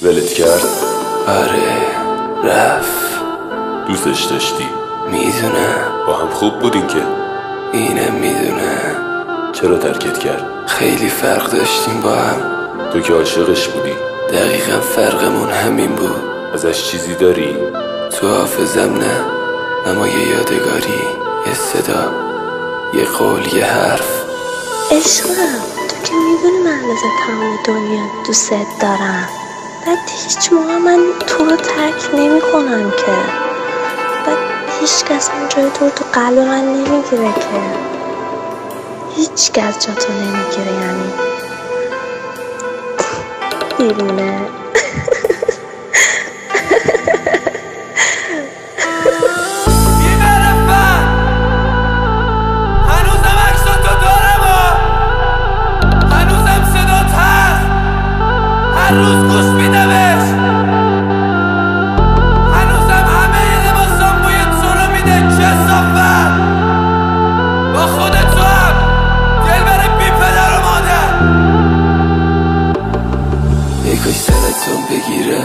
ولت کرد؟ آره رفت. دوستش داشتی؟ میدونم. با هم خوب بودین که؟ اینم میدونه. چرا ترکت کرد؟ خیلی فرق داشتیم با هم. تو که عاشقش بودی. دقیقا فرقمون همین بود. ازش چیزی داری؟ تو حافظم نه، اما یه یادگاری، یه صدا، یه قول، یه حرف. عشقم تو که میدونی من از تمام دنیا دوست دارم. بعد هیچ موقع من تو رو ترک نمی کنم که. بعد هیچ کس هم جای تو قلب من نمیگیره که. هیچ کس جا تو نمیگیره یعنی دیوونه. هر روز گوش میدمش، هنوزم همه لباسام بوی تو رو میده. چه صافت با خودت تو هم دل بره بی پدر و مادر. ای کاش سرتون بگیره،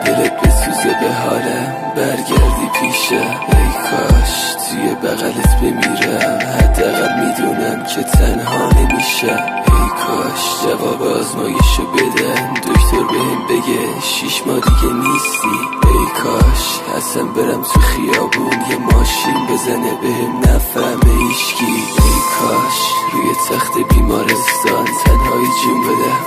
دلت بسوزه به حالم، برگردی پیشم. ای کاش توی بغلت بمیرم، حداقل میدونم که تنها نمیشم. ای کاش جواب آزمایشو بدن، دکتر بهم بگه 6 ماه دیگه نیستی. ای کاش اصلا برم تو خیابون یه ماشین بزنه بهم نفهمه هیچکی. ای کاش روی تخت بیمارستان تنهایی جون بدم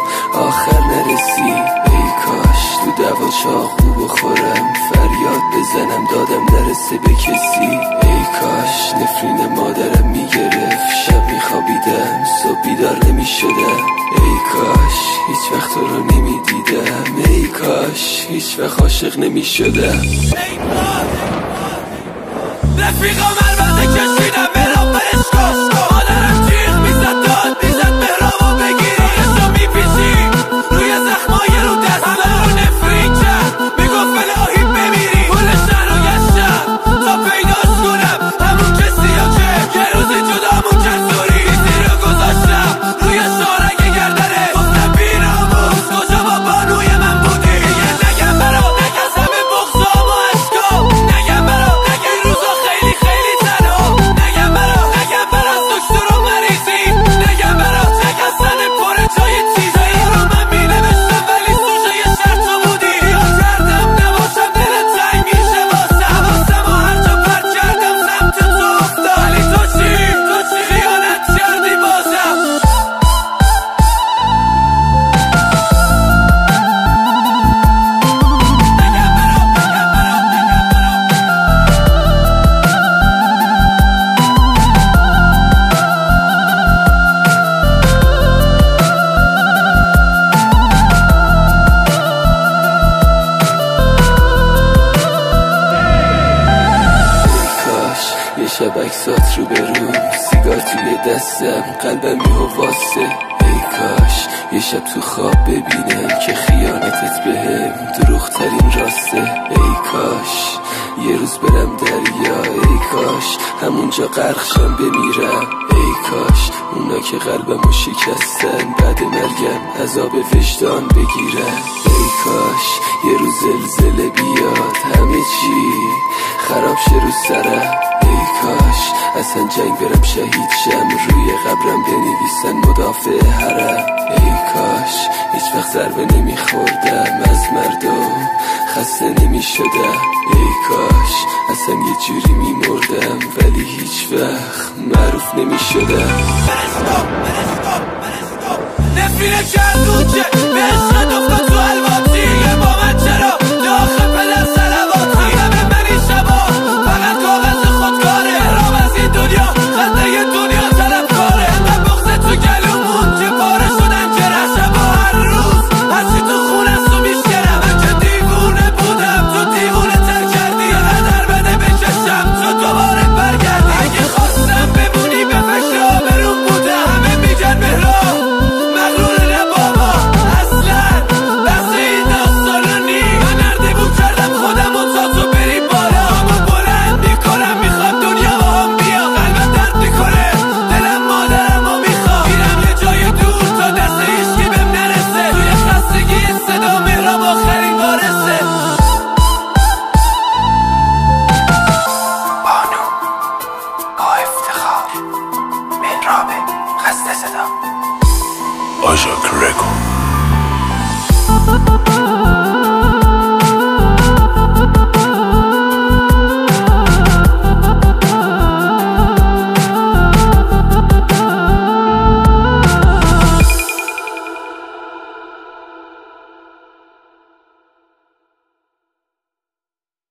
آخر نرسی. ای کاش تو دوا چاقو بخورم، فریاد بزنم دادم نرسه به کسی. ای کاش نفرین مادرم میگرفت، شب میخوابیدم صبح بیدار نمیشدم. ای کاش هیچ وقت تو رو نمیدیدم. ای کاش هیچ وقت عاشق نمیشدم. رفیقام البته کشیدم برام برش کن، مادرم جیغ میزد داد میزد مهرامو بگیری. آخشو میپیچی روی زخمای رو دست، همه رو نفرین کرد، میگفت الهی بمیری. کل شهر رو گشتم تا پیداش کنم، همون کسی ها که یه روزی جدامون کرد. زوری بیزی رو گذاشتم روی شارک گردنه، گفتم بیراموز کجا با بانوی من بودی. دیگه نگم برا نگم همه بغضام و عشقام، نگم برا نگم این روزا خیلی خیلی تنها، نگم برا نگم برا دکتر و مریضی، نگم برا نگم زن پر جای چیزایی رو من مینوشتم ولی سوژه یه شرط تو بودی. یا کردم نباشم دل تنگ میشه واسم و هر جا پر کردم سمت تو افتاد. ولی تو چی خیانت کردی بازم. یه شب عکسات رو برو، سیگار توی دستم، قلبم یهو واسه. ای کاش یه شب تو خواب ببینم که خیانتت بهم دروغ ترین راسته. ای کاش یه روز برم دریا، ای کاش همونجا غرقشم بمیرم. ای کاش اونا که قلبمو شکستن بعد مرگم عذاب وجدان بگیرن. ای کاش یه روز زلزله بیاد همه چی خراب شه رو سرم. ای کاش اصلا جنگ برم شهید شم، روی قبرم بنویسن مدافع حرم. ای کاش هیچ وقت ضربه نمیخوردم از مردم، خسته نمیشدم. ای کاش اصلا یه جوری میمردم ولی هیچ وقت معروف نمیشدم. نفرینه کردون که به عشق